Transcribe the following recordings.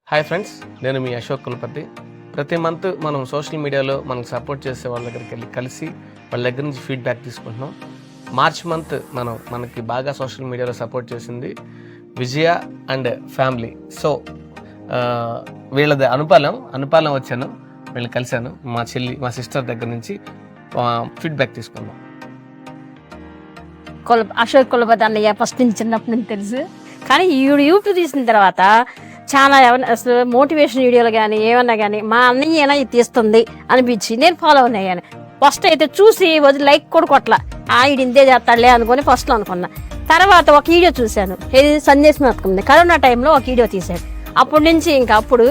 Hi friends, నేను మీ అశోక్ కులపతి. ప్రతి month మనం సోషల్ మీడియాలో మనకు సపోర్ట్ చేసే వాళ్ళ దగ్గరికి వెళ్ళి కలిసి వాళ్ళ దగ్గర నుంచి ఫీడ్బ్యాక్ తీసుకుంటున్నాం. మార్చ్ మంత్ మనకి బాగా సోషల్ మీడియాలో సపోర్ట్ చేసింది విజయ అండ్ ఫ్యామిలీ. సో వీళ్ళది అనుపాలెం వచ్చాను, వీళ్ళు కలిశాను. మా సిస్టర్ దగ్గర నుంచి ఫీడ్బ్యాక్ తీసుకున్నాం. అశోక్ కులపతి అన్నయ్య ఫస్ట్ నుంచి చిన్నప్పటి నుంచి తెలుసు, కానీ యూట్యూబ్ తీసిన తర్వాత చాలా అసలు మోటివేషన్ వీడియోలు కానీ ఏమన్నా కానీ మా అన్నయ్య ఏనా ఇది తీస్తుంది అనిపించి నేను ఫాలో అయ్యాను. ఫస్ట్ అయితే చూసి వదిలి లైక్ కూడా కొట్లా, ఇది ఇంతే చేస్తాడులే అనుకుని ఫస్ట్లో అనుకున్నా. తర్వాత ఒక వీడియో చూశాను, ఇది సందేశం వస్తుంది, కరోనా టైంలో ఒక వీడియో తీశాను. అప్పటి నుంచి అప్పుడు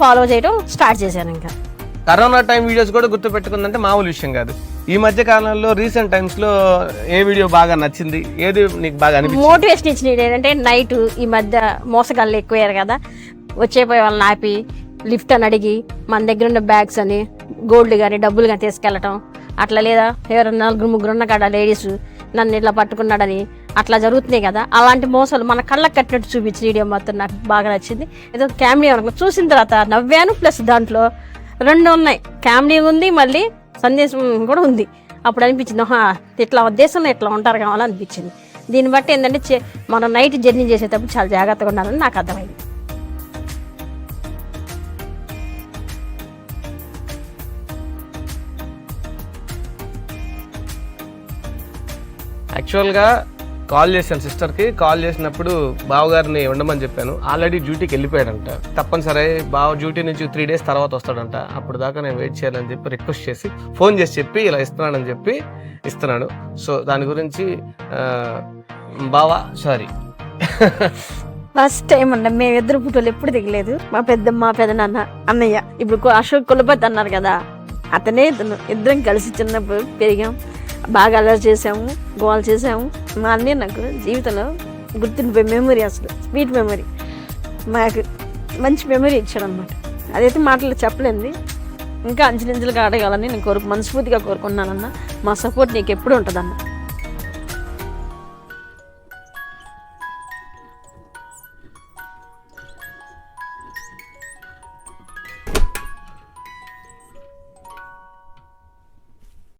ఫాలో చేయడం స్టార్ట్ చేశాను. కరోనా టైం వీడియోస్ కూడా గుర్తుపెట్టుకుందంటే మామూలు విషయం కాదు. ఈ మధ్య కాలంలో రీసెంట్ టైమ్స్ లో ఏ వీడియో బాగా నచ్చింది, ఏది నీకు బాగా అనిపించింది? మోటివేషన్ ఇచ్చిన వీడియో ఏంటంటే నైట్ ఈ మధ్య మోసగాళ్ళు ఎక్కువయ్యారు కదా, వచ్చేపోయే వాళ్ళని ఆపి లిఫ్ట్ అని అడిగి మన దగ్గర ఉన్న బ్యాగ్స్ అని గోల్డ్ కానీ డబ్బులు కానీ తీసుకెళ్ళటం అట్లా, లేదా ఎవరైనా 4-3 ఉన్న కాడ లేడీస్ నన్ను ఇట్లా పట్టుకున్నాడని అట్లా జరుగుతున్నాయి కదా. అలాంటి మోసాలు మన కళ్ళకు కట్టినట్టు చూపించిన వీడియో మాత్రం నాకు బాగా నచ్చింది. ఏదో కామెడీ అనుకో చూసిన తర్వాత నవ్వాను, ప్లస్ దాంట్లో 2 ఉన్నాయి, కామెడీ ఉంది మళ్ళీ సందేశం కూడా ఉంది. అప్పుడు అనిపించింది ఇట్లా దేశంలో ఇట్లా ఉంటారు కావాలనిపించింది. దీన్ని బట్టి ఏంటంటే మనం నైట్ జర్నీ చేసేటప్పుడు చాలా జాగ్రత్తగా ఉండాలని నాకు అర్థమైంది. యాక్చువల్గా కాల్ చేశాను సిస్టర్కి. కాల్ చేసినప్పుడు బావగారిని ఉండమని చెప్పాను. ఆల్రెడీ డ్యూటీకి వెళ్ళిపోయాడంట. తప్పనిసరి బావ డ్యూటీ నుంచి 3 days తర్వాత వస్తాడంట. అప్పుడు దాకా నేను వెయిట్ చేయాలని చెప్పి రిక్వెస్ట్ చేసి ఫోన్ చేసి చెప్పి ఇలా ఇస్తున్నానని చెప్పి ఇస్తున్నాడు. సో దాని గురించి బావా సారీ. ఫస్ట్ టైం అండి మేమిద్దరు ఫోటోలు ఎప్పుడు దిగలేదు. మా పెద్దనాన్న అన్నయ్య, ఇప్పుడు అశోక్ కులపతి అన్నారు కదా, అతనే ఇద్దరం కలిసి చిన్నప్పుడు పెరిగాం, బాగా అలర్ట్ చేసాము, గోల్ చేసాము. మా అన్నయ్య నాకు జీవితంలో గుర్తుండిపోయే మెమరీ, అసలు స్వీట్ మెమరీ, మాకు మంచి మెమరీ ఇచ్చాడు అనమాట. అదైతే మాటలు చెప్పలేంది. ఇంకా అంచెలంచెలుగా ఆడగలని నేను మనస్ఫూర్తిగా కోరుకున్నానన్న. మా సపోర్ట్ నీకు ఎప్పుడు ఉంటుందన్న.